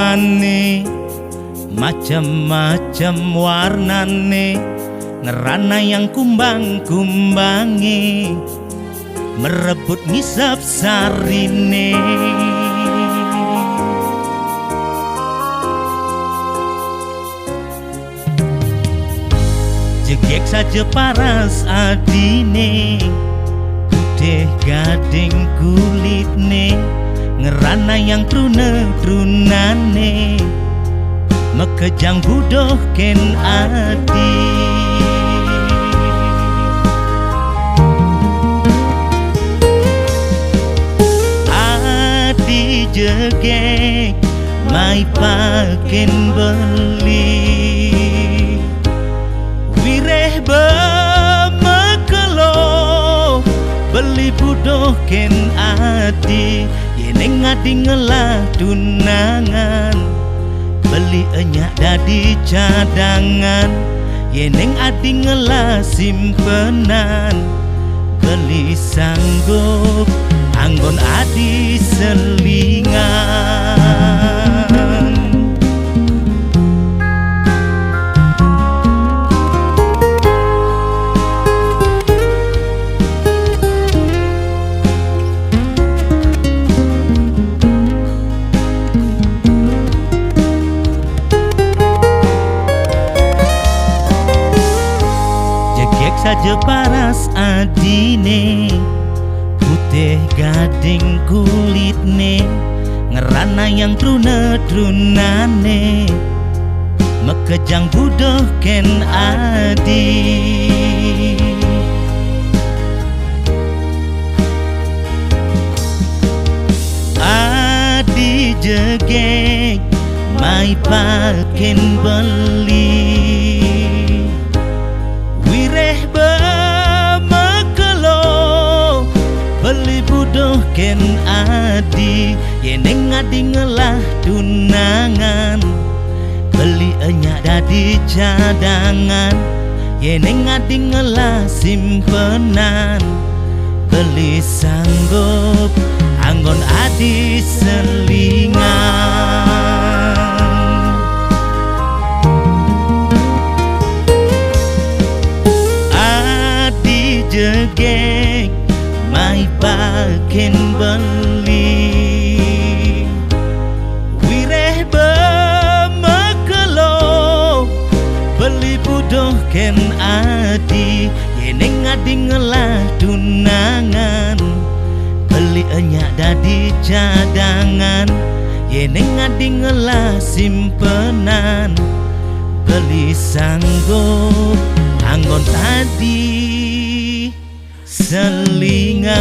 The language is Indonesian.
mane, macam-macam warnane, ngerana yang kumbang-kumbangi, merebut ngisap sarine. Jegek saja paras adine, putih gading kulitne, ngerana yang trune-trunane, mekejang budoh ken adi. Adi jegek mai paken beli, wireh bemekelo beli budoh ken adi. Yeneng adi ngelah tunangan, beli enyak dadi cadangan. Yeneng adi ngelah simpenan, beli sanggup anggon adi selingan. Saja paras adine, putih gading kulitne, ngerana yang trune-trunane, mekejang budoh ken adi. Adi jegek mai paken beli, wireh bemekelo beli budoh ken adi. Yeneng adi ngelah tunangan, beli enyak dadi cadangan. Yeneng adi ngelah simpenan, beli sanggup anggon adi selingan. Jegek mai paken beli, wireh bemekelo beli budoh ken adi. Yeneng adi ngelah tunangan, beli enyak dadi cadangan. Yeneng adi ngelah simpenan, beli sanggup anggon adi selingan.